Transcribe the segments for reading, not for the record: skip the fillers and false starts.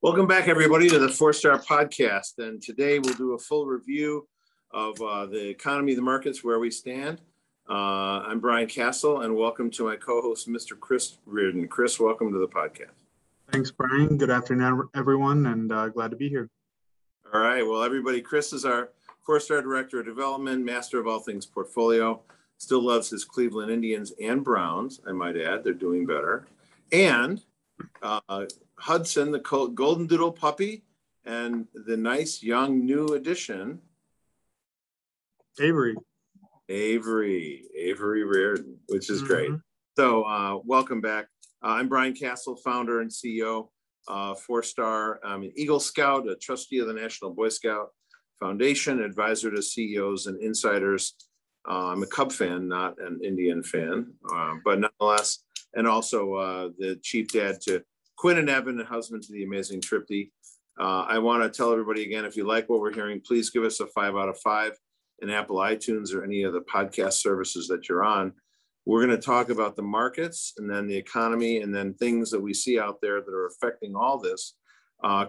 Welcome back, everybody, to the 4-Star Podcast. And today we'll do a full review of the economy, the markets, where we stand. I'm Brian Kasal, and welcome to my co-host, Mr. Chris Reardon. Chris, welcome to the podcast. Thanks, Brian. Good afternoon, everyone, and glad to be here. All right. Well, everybody, Chris is our 4-Star Director of Development, master of all things portfolio, still loves his Cleveland Indians and Browns, I might add. They're doing better. And Hudson, the golden doodle puppy, and the nice young new addition, Avery Reardon, which is great. So welcome back. I'm Brian Kasal, founder and CEO, 4-Star. I'm an Eagle Scout, a trustee of the National Boy Scout Foundation, advisor to CEOs and insiders. I'm a Cub fan, not an Indian fan, but nonetheless, and also the chief dad to Quinn and Evan, and husband to the amazing Tripty. I want to tell everybody again, if you like what we're hearing, please give us a 5 out of 5 in Apple iTunes or any of the podcast services that you're on. We're going to talk about the markets and then the economy and then things that we see out there that are affecting all this.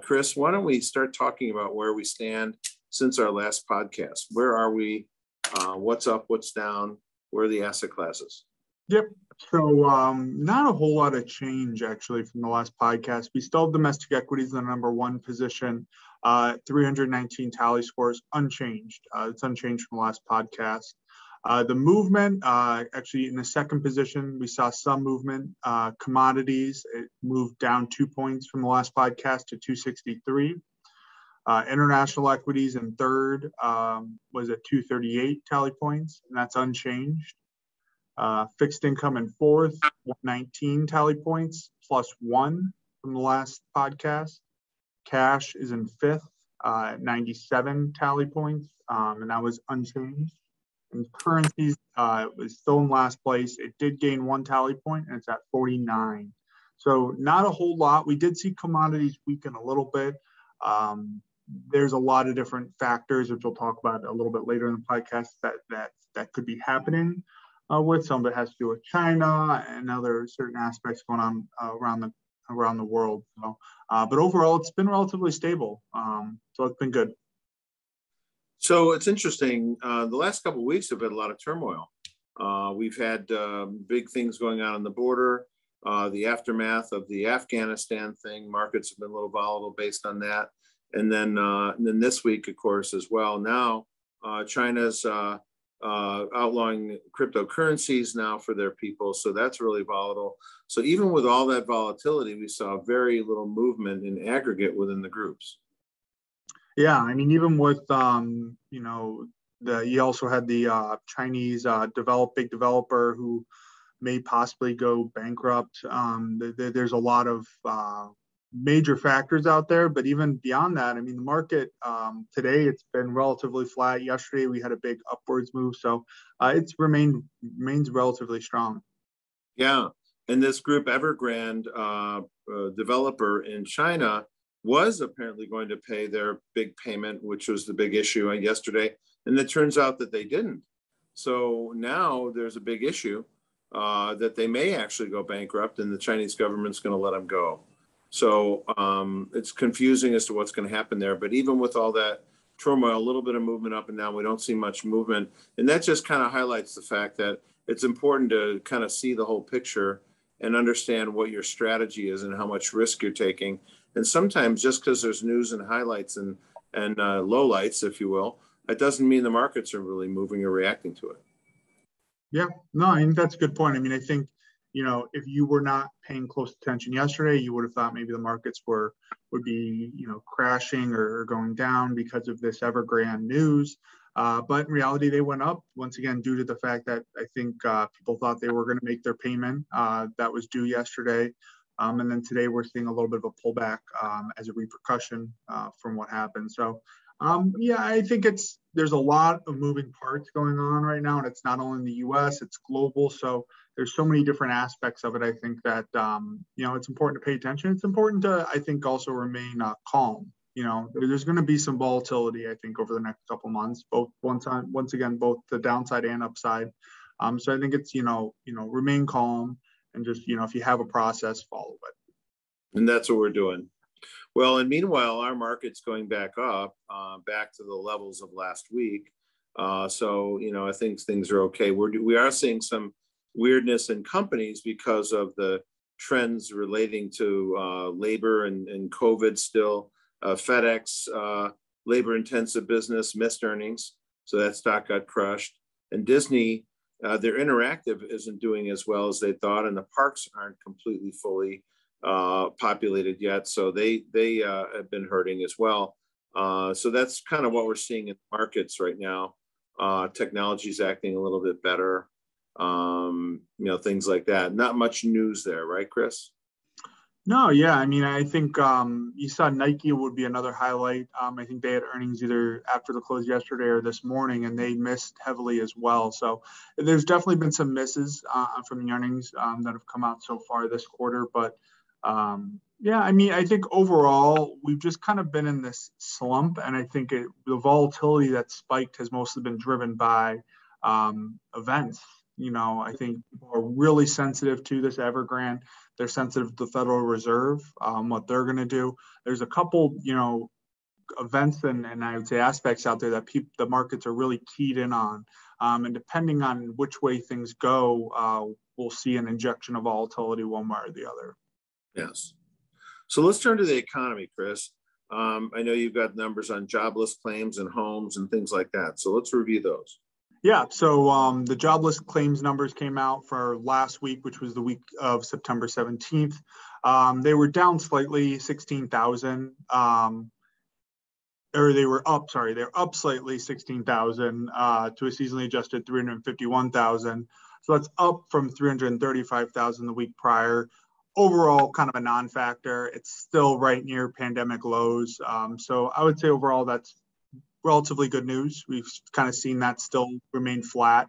Chris, why don't we start talking about where we stand since our last podcast? Where are we? What's up? What's down? Where are the asset classes? Yep. So not a whole lot of change, actually, from the last podcast. We still have domestic equities in the number one position, 319 tally scores, unchanged. It's unchanged from the last podcast. The movement, actually, in the second position, we saw some movement. Commodities, it moved down 2 points from the last podcast to 263. International equities in third was at 238 tally points, and that's unchanged. Fixed income in fourth, 119 tally points, +1 from the last podcast. Cash is in fifth, 97 tally points, and that was unchanged. And currencies was still in last place. It did gain 1 tally point, and it's at 49. So not a whole lot. We did see commodities weaken a little bit. There's a lot of different factors, which we'll talk about a little bit later in the podcast, that could be happening. With some of it has to do with China and other certain aspects going on around the world. So, but overall, it's been relatively stable. So it's been good. So it's interesting. The last couple of weeks have been a lot of turmoil. We've had big things going on the border, the aftermath of the Afghanistan thing. Markets have been a little volatile based on that. And then this week, of course, as well. Now, China's outlawing cryptocurrencies now for their people. So that's really volatile. So even with all that volatility, we saw very little movement in aggregate within the groups. Yeah, I mean, even with, you also had the Chinese big developer who may possibly go bankrupt. There's a lot of major factors out there, but even beyond that, I mean, the market today, it's been relatively flat. Yesterday, we had a big upwards move, so it's remains relatively strong. Yeah, and this group, Evergrande, developer in China, was apparently going to pay their big payment, which was the big issue yesterday, and it turns out that they didn't. So now there's a big issue that they may actually go bankrupt, and the Chinese government's going to let them go. So it's confusing as to what's going to happen there. But even with all that turmoil, a little bit of movement up and down, we don't see much movement. And that just kind of highlights the fact that it's important to kind of see the whole picture and understand what your strategy is and how much risk you're taking. And sometimes just because there's news and highlights and lowlights, if you will, it doesn't mean the markets are really moving or reacting to it. Yeah, no, I think that's a good point. I mean, I think, if you were not paying close attention yesterday, you would have thought maybe the markets would be, crashing or going down because of this Evergrande news. But in reality, they went up once again due to the fact that I think people thought they were going to make their payment that was due yesterday. And then today we're seeing a little bit of a pullback as a repercussion from what happened. So, I think there's a lot of moving parts going on right now, and it's not only in the U.S., it's global. So there's so many different aspects of it. I think that, it's important to pay attention. It's important to, I think, also remain calm. There's going to be some volatility, I think, over the next couple of months, once again, both the downside and upside. So I think it's, remain calm and just, if you have a process, follow it. And that's what we're doing. Well, and meanwhile, our market's going back up, back to the levels of last week. So, I think things are okay. We are seeing some weirdness in companies because of the trends relating to labor and COVID still. FedEx, labor intensive business, missed earnings. So that stock got crushed. And Disney, their interactive isn't doing as well as they thought, and the parks aren't completely fully populated yet. So they have been hurting as well. So that's kind of what we're seeing in the markets right now. Technology is acting a little bit better. Things like that. Not much news there, right, Chris? No, yeah. I mean, I think you saw Nike would be another highlight. I think they had earnings either after the close yesterday or this morning, and they missed heavily as well. So there's definitely been some misses from the earnings that have come out so far this quarter. But yeah, I mean, I think overall, we've just kind of been in this slump. And I think the volatility that spiked has mostly been driven by events. I think people are really sensitive to this Evergrande. They're sensitive to the Federal Reserve, what they're going to do. There's a couple, events and I would say aspects out there that the markets are really keyed in on. And depending on which way things go, we'll see an injection of volatility one way or the other. Yes. So let's turn to the economy, Chris. I know you've got numbers on jobless claims and homes and things like that. So let's review those. Yeah, so the jobless claims numbers came out for last week, which was the week of September 17th. They were down slightly, 16,000, or they were up slightly, 16,000 to a seasonally adjusted 351,000. So that's up from 335,000 the week prior. Overall, kind of a non-factor. It's still right near pandemic lows. So I would say overall that's relatively good news. We've kind of seen that still remain flat.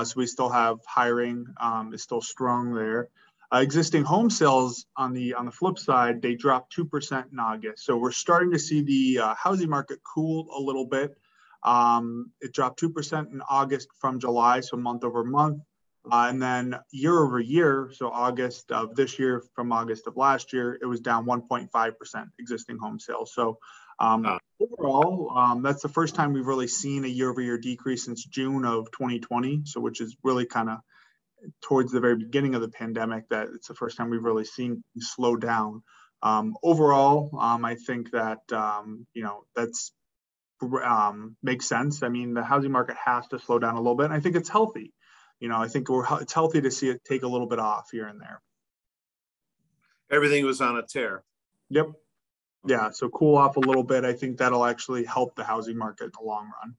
So we still have hiring is still strong there. Existing home sales on the flip side, they dropped 2% in August. So we're starting to see the housing market cool a little bit. It dropped 2% in August from July, so month over month. And then year over year, so August of this year from August of last year, it was down 1.5% existing home sales. So overall, that's the first time we've really seen a year-over-year decrease since June of 2020. So which is really kind of towards the very beginning of the pandemic that it's the first time we've really seen slow down. Overall, I think that, that's makes sense. I mean, the housing market has to slow down a little bit. And I think it's healthy. I think it's healthy to see it take a little bit off here and there. Everything was on a tear. Yep. Yeah, so cool off a little bit. I think that'll actually help the housing market in the long run.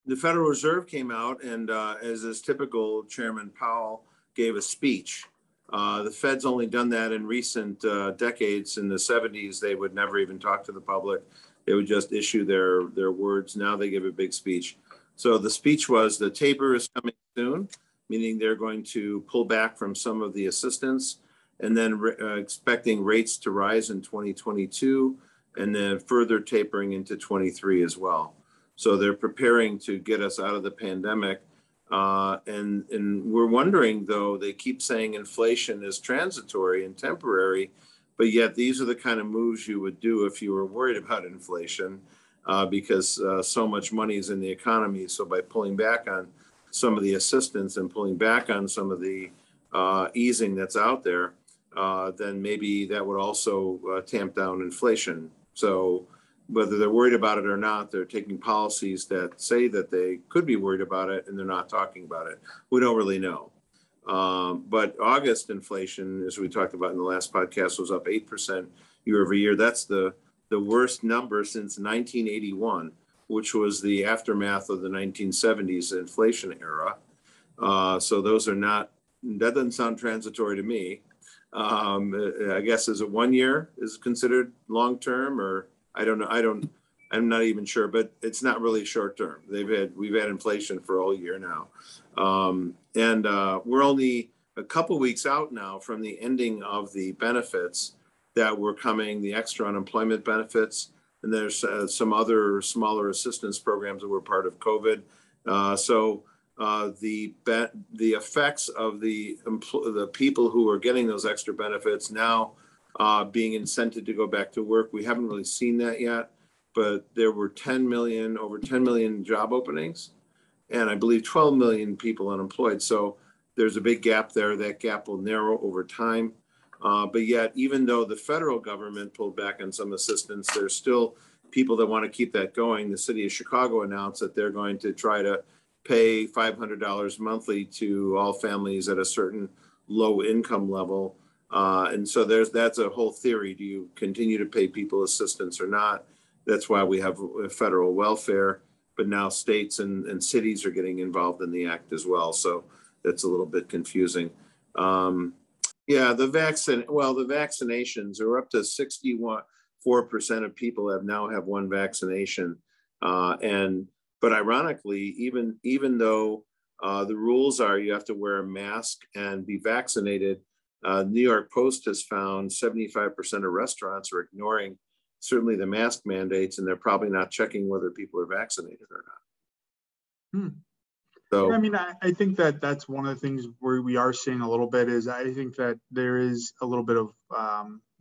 The Federal Reserve came out and, as is typical, Chairman Powell gave a speech. The Fed's only done that in recent decades. In the 70s, they would never even talk to the public. They would just issue their words. Now they give a big speech. So the speech was the taper is coming soon, meaning they're going to pull back from some of the assistance, and then expecting rates to rise in 2022, and then further tapering into 23 as well. So they're preparing to get us out of the pandemic. And we're wondering, though, they keep saying inflation is transitory and temporary, but yet these are the kind of moves you would do if you were worried about inflation, because so much money is in the economy. So by pulling back on some of the assistance and pulling back on some of the easing that's out there, then maybe that would also tamp down inflation. So whether they're worried about it or not, they're taking policies that say that they could be worried about it, and they're not talking about it. We don't really know. But August inflation, as we talked about in the last podcast, was up 8% year over year. That's the worst number since 1981, which was the aftermath of the 1970s inflation era. So those are not, that doesn't sound transitory to me. I guess, is it 1 year is considered long-term, or I don't know. I'm not even sure, but it's not really short-term. We've had inflation for a whole year now. And we're only a couple weeks out now from the ending of the benefits that were coming, the extra unemployment benefits. And there's some other smaller assistance programs that were part of COVID. So the effects of the people who are getting those extra benefits now being incented to go back to work. We haven't really seen that yet, but there were over 10 million job openings, and I believe 12 million people unemployed. So there's a big gap there. That gap will narrow over time. But yet, even though the federal government pulled back on some assistance, there's still people that want to keep that going. The city of Chicago announced that they're going to try to pay $500 monthly to all families at a certain low income level. And so that's a whole theory. Do you continue to pay people assistance or not? That's why we have federal welfare, but now states and cities are getting involved in the act as well. So that's a little bit confusing. Yeah, the vaccinations are up to 64% of people now have one vaccination. But ironically, even though the rules are you have to wear a mask and be vaccinated, New York Post has found 75% of restaurants are ignoring certainly the mask mandates, and they're probably not checking whether people are vaccinated or not. So, I mean, I think that's one of the things where we are seeing a little bit is I think that there is a little bit of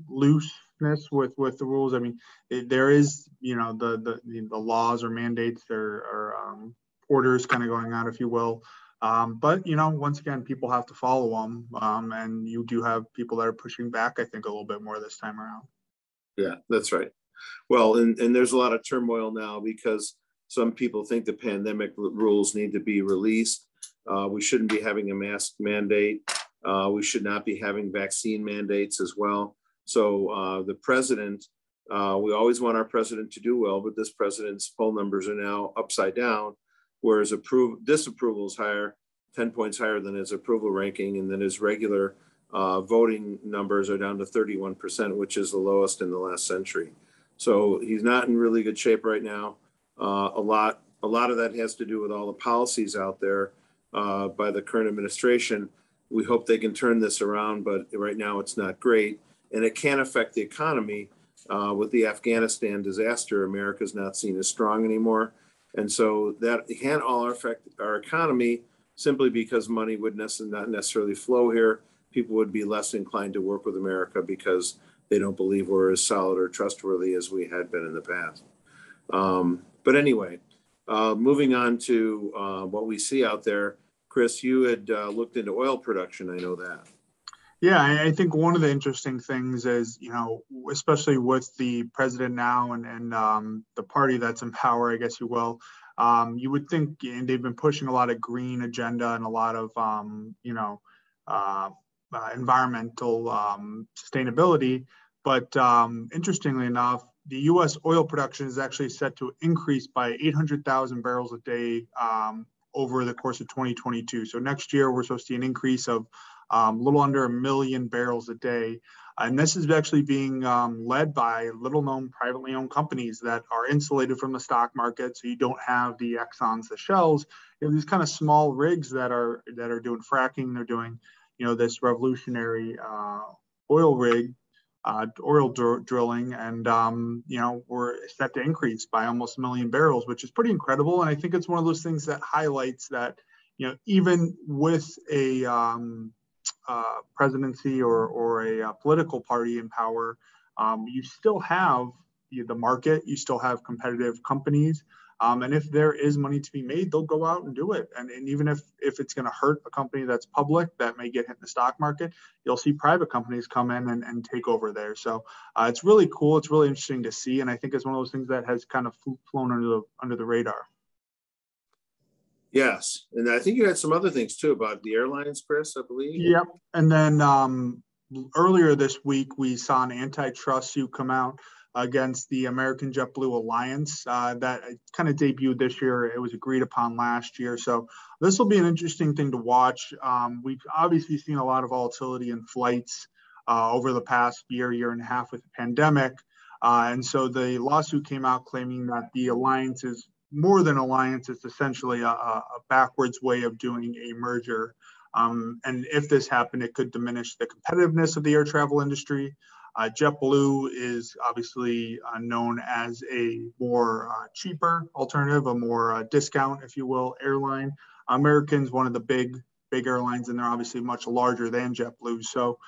looseness with the rules. I mean, there is, the laws or mandates or orders kind of going on, if you will. But, once again, people have to follow them. And you do have people that are pushing back, I think, a little bit more this time around. Yeah, that's right. Well, and there's a lot of turmoil now because some people think the pandemic rules need to be released. We shouldn't be having a mask mandate. We should not be having vaccine mandates as well. So the president, we always want our president to do well, but this president's poll numbers are now upside down, whereas disapproval is higher, 10 points higher than his approval ranking, and then his regular voting numbers are down to 31%, which is the lowest in the last century. So he's not in really good shape right now. A lot of that has to do with all the policies out there by the current administration. We hope they can turn this around, but right now it's not great. And it can affect the economy. With the Afghanistan disaster, America's not seen as strong anymore. And so that can't all affect our economy simply because money would not necessarily flow here. People would be less inclined to work with America because they don't believe we're as solid or trustworthy as we had been in the past. But anyway, moving on to what we see out there, Chris, you had looked into oil production. I know that. Yeah, I think one of the interesting things is, especially with the president now and the party that's in power, I guess you will, you would think, and they've been pushing a lot of green agenda and a lot of, environmental sustainability. But interestingly enough, the U.S. oil production is actually set to increase by 800,000 barrels a day over the course of 2022. So next year, we're supposed to see an increase of a little under 1 million barrels a day. And this is actually being led by little-known privately owned companies that are insulated from the stock market. So you don't have the Exxons, the Shells. You have these kind of small rigs that are doing fracking. They're doing, this revolutionary oil rig. Drilling, and we're set to increase by almost 1 million barrels, which is pretty incredible. And I think it's one of those things that highlights that even with a presidency or a political party in power, you still have the market, you still have competitive companies. And if there is money to be made, they'll go out and do it. And even if it's going to hurt a company that's public that may get hit in the stock market, you'll see private companies come in and take over there. So it's really cool. It's really interesting to see. And I think it's one of those things that has kind of flown under the radar. Yes. And I think you had some other things too about the airlines, Chris, I believe. Yep. And then earlier this week, we saw an antitrust suit come out against the American JetBlue Alliance that kind of debuted this year. It was agreed upon last year. So this will be an interesting thing to watch. We've obviously seen a lot of volatility in flights over the past year and a half with the pandemic. And so the lawsuit came out claiming that the alliance is more than alliance. It's essentially a backwards way of doing a merger. And if this happened, it could diminish the competitiveness of the air travel industry. JetBlue is obviously known as a more cheaper alternative, a more discount, if you will, airline. American's one of the big airlines, and they're obviously much larger than JetBlue. So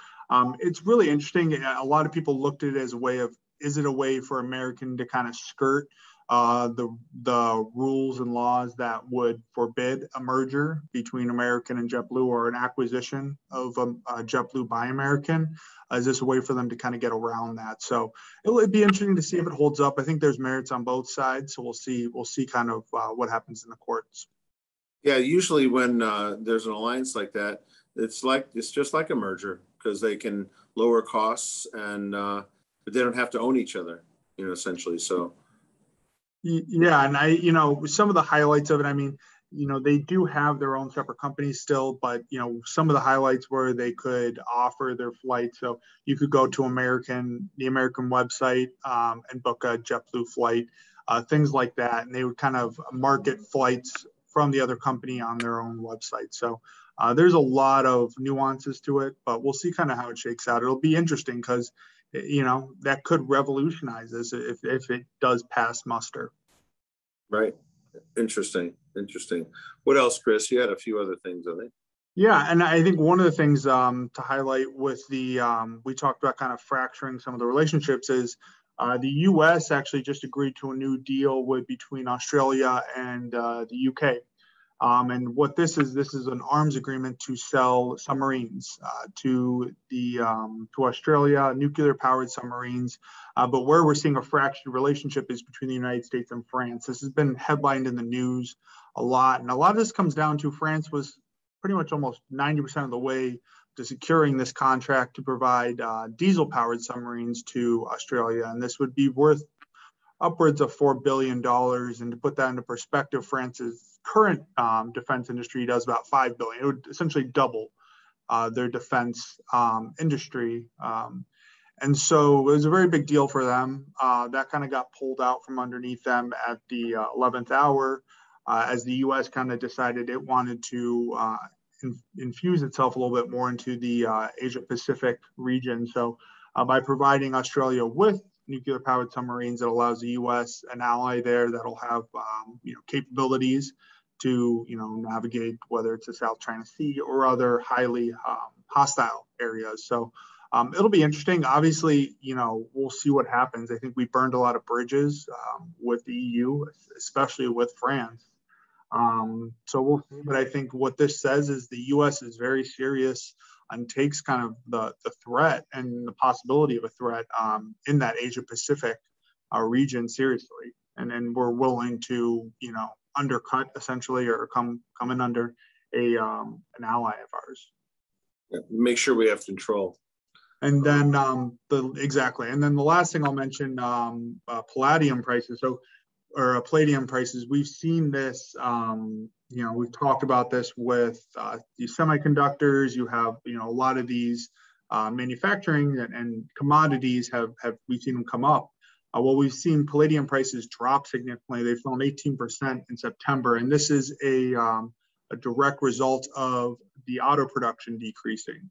It's really interesting. A lot of people looked at it as a way of, is it a way for American to kind of skirt the rules and laws that would forbid a merger between American and JetBlue, or an acquisition of JetBlue by American? Is this a way for them to kind of get around that? So it'll be interesting to see if it holds up. I think there's merits on both sides, so we'll see kind of what happens in the courts. Yeah, usually when there's an alliance like that, it's just like a merger, because they can lower costs, and but they don't have to own each other, essentially. So yeah, and some of the highlights of it, I mean, they do have their own separate companies still, but some of the highlights were they could offer their flights. So you could go to the American website and book a JetBlue flight, things like that, and they would kind of market flights from the other company on their own website. So there's a lot of nuances to it, but we'll see kind of how it shakes out. It'll be interesting because that could revolutionize this if it does pass muster. Right. Interesting. What else, Chris? You had a few other things, I think. Yeah, and I think one of the things to highlight with the we talked about kind of fracturing some of the relationships is the U.S. actually just agreed to a new deal between Australia and the UK. And what this is an arms agreement to sell submarines to Australia, nuclear powered submarines. But where we're seeing a fractured relationship is between the United States and France. This has been headlined in the news a lot. And a lot of this comes down to France was pretty much almost 90% of the way to securing this contract to provide diesel powered submarines to Australia. And this would be worth upwards of $4 billion. And to put that into perspective, France's current defense industry does about $5 billion. It would essentially double their defense industry. And so it was a very big deal for them. That kind of got pulled out from underneath them at the 11th hour as the U.S. kind of decided it wanted to infuse itself a little bit more into the Asia Pacific region. So by providing Australia with nuclear powered submarines, that allows the U.S., an ally there, that'll have capabilities to navigate, whether it's the South China Sea or other highly hostile areas. So it'll be interesting. Obviously, we'll see what happens. I think we burned a lot of bridges with the EU, especially with France. So we'll see. But I think what this says is the U.S. is very serious and takes kind of the threat and the possibility of a threat in that Asia Pacific region seriously. And we're willing to, undercut essentially, or come in under an ally of ours. Yeah, make sure we have control. And then exactly. And then the last thing I'll mention, Palladium prices. Palladium prices. We've seen this. We've talked about this with these semiconductors. You have a lot of these manufacturing and commodities we've seen them come up. Well, we've seen palladium prices drop significantly. They've fallen 18% in September, and this is a direct result of the auto production decreasing.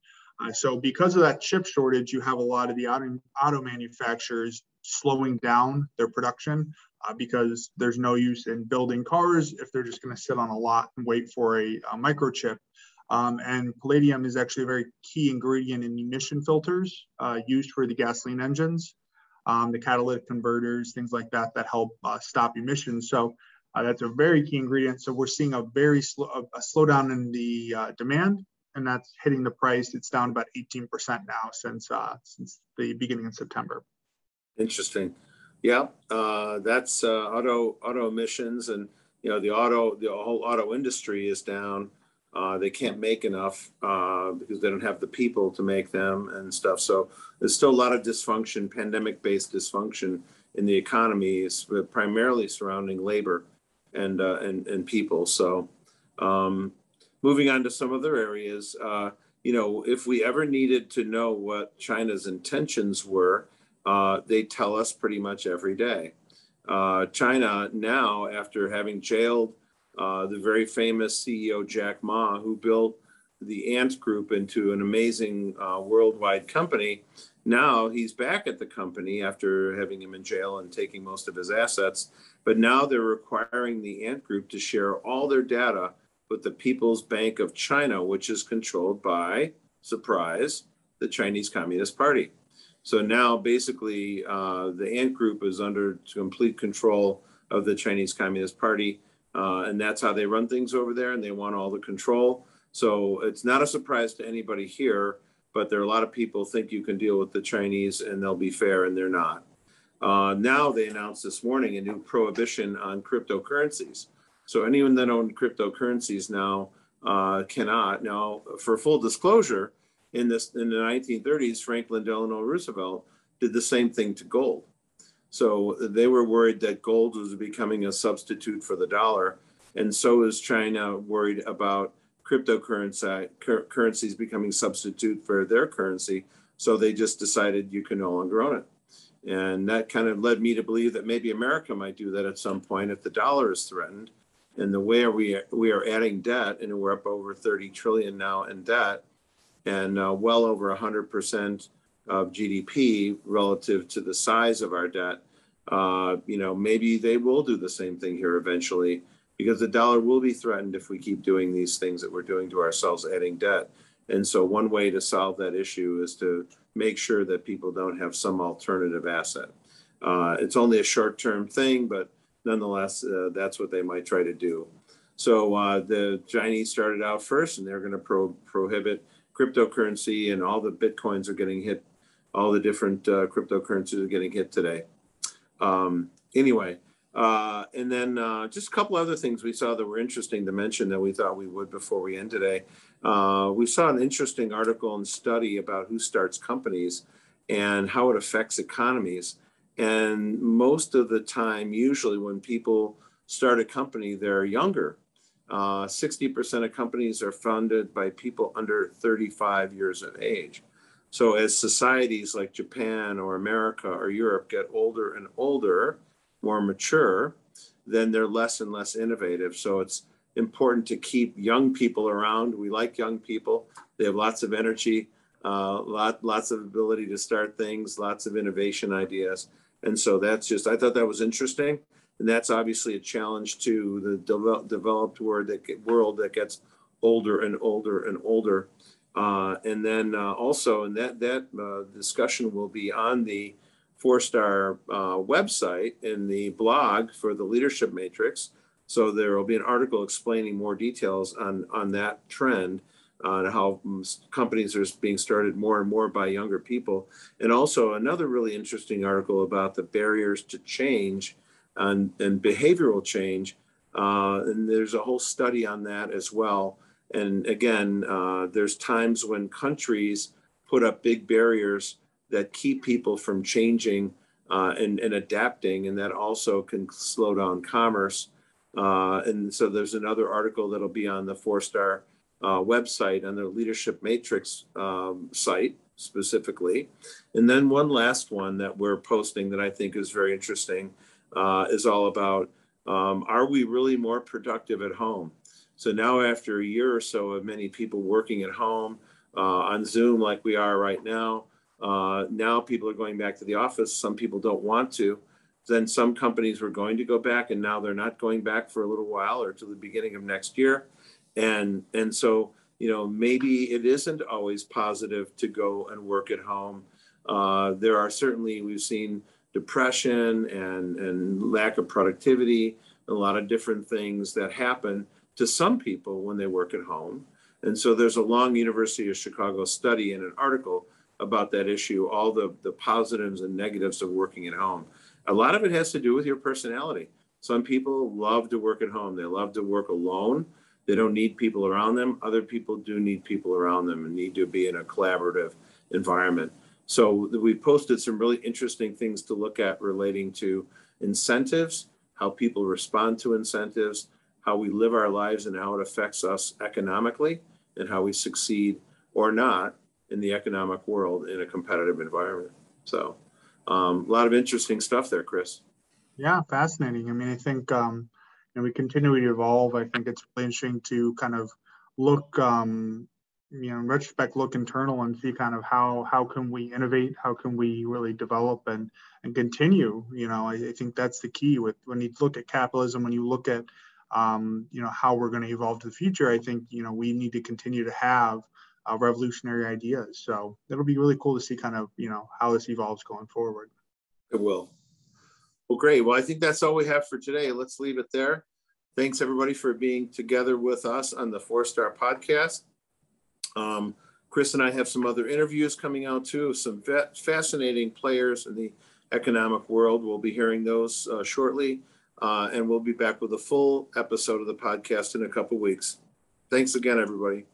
So because of that chip shortage, you have a lot of the auto manufacturers slowing down their production because there's no use in building cars if they're just going to sit on a lot and wait for a microchip. And palladium is actually a very key ingredient in emission filters used for the gasoline engines, the catalytic converters, things like that help stop emissions. So that's a very key ingredient. So we're seeing a very slowdown in the demand, and that's hitting the price. It's down about 18% now since the beginning of September. Interesting. Yeah, that's auto emissions, and the whole auto industry is down. They can't make enough because they don't have the people to make them and stuff. So there's still a lot of dysfunction, pandemic-based dysfunction in the economy, primarily surrounding labor and people. So moving on to some other areas, if we ever needed to know what China's intentions were, they tell us pretty much every day. China now, after having jailed the very famous CEO Jack Ma, who built the Ant Group into an amazing worldwide company, now he's back at the company after having him in jail and taking most of his assets. But now they're requiring the Ant Group to share all their data with the People's Bank of China, which is controlled by, surprise, the Chinese Communist Party. So now basically the Ant Group is under complete control of the Chinese Communist Party. And that's how they run things over there, and they want all the control. So it's not a surprise to anybody here, but there are a lot of people think you can deal with the Chinese and they'll be fair, and they're not. Now they announced this morning a new prohibition on cryptocurrencies. So anyone that owned cryptocurrencies now cannot. Now, for full disclosure, in the 1930s, Franklin Delano Roosevelt did the same thing to gold. So they were worried that gold was becoming a substitute for the dollar. And so is China worried about cryptocurrencies becoming substitute for their currency. So they just decided you can no longer own it. And that kind of led me to believe that maybe America might do that at some point if the dollar is threatened. And the way we are adding debt, and we're up over 30 trillion now in debt, and well over 100% of GDP relative to the size of our debt. Maybe they will do the same thing here eventually, because the dollar will be threatened if we keep doing these things that we're doing to ourselves, adding debt. And so one way to solve that issue is to make sure that people don't have some alternative asset. It's only a short-term thing, but nonetheless, that's what they might try to do. So the Chinese started out first, and they're going to prohibit cryptocurrency, and all the Bitcoins are getting hit. All the different cryptocurrencies are getting hit today. Anyway, and then just a couple other things we saw that were interesting to mention that we thought we would before we end today. We saw an interesting article and study about who starts companies and how it affects economies. And most of the time, usually when people start a company, they're younger. 60% of companies are founded by people under 35 years of age. So as societies like Japan or America or Europe get older and older, more mature, then they're less and less innovative. So it's important to keep young people around. We like young people. They have lots of energy, lots of ability to start things, lots of innovation ideas. And so I thought that was interesting. And that's obviously a challenge to the developed world that gets older and older and older. And then also, and that discussion will be on the 4-Star website in the blog for the Leadership Matrix. So there will be an article explaining more details on that trend, on how companies are being started more and more by younger people. And also another really interesting article about the barriers to change and behavioral change. And there's a whole study on that as well. And again, there's times when countries put up big barriers that keep people from changing and adapting, and that also can slow down commerce. And so there's another article that'll be on the 4-Star website, on the Leadership Matrix site specifically. And then one last one that we're posting that I think is very interesting is all about, are we really more productive at home? So now after a year or so of many people working at home on Zoom like we are right now, now people are going back to the office. Some people don't want to. Then some companies were going to go back, and now they're not going back for a little while or to the beginning of next year. And so, maybe it isn't always positive to go and work at home. There are certainly, we've seen depression and lack of productivity, a lot of different things that happen to some people when they work at home. And so there's a long University of Chicago study and an article about that issue, all the positives and negatives of working at home. A lot of it has to do with your personality. Some people love to work at home. They love to work alone. They don't need people around them. Other people do need people around them and need to be in a collaborative environment. So we posted some really interesting things to look at relating to incentives, how people respond to incentives, how we live our lives and how it affects us economically, and how we succeed or not in the economic world in a competitive environment. So a lot of interesting stuff there, Chris. Yeah, fascinating. I mean, I think we continue to evolve. I think it's really interesting to kind of look, in retrospect, look internal and see kind of how can we innovate, how can we really develop and continue. I think that's the key with when you look at capitalism, when you look at how we're going to evolve to the future. I think we need to continue to have revolutionary ideas. So it'll be really cool to see kind of, how this evolves going forward. It will. Well, great. Well, I think that's all we have for today. Let's leave it there. Thanks, everybody, for being together with us on the 4-Star podcast. Chris and I have some other interviews coming out, too. Some fascinating players in the economic world. We'll be hearing those shortly. And we'll be back with a full episode of the podcast in a couple weeks. Thanks again, everybody.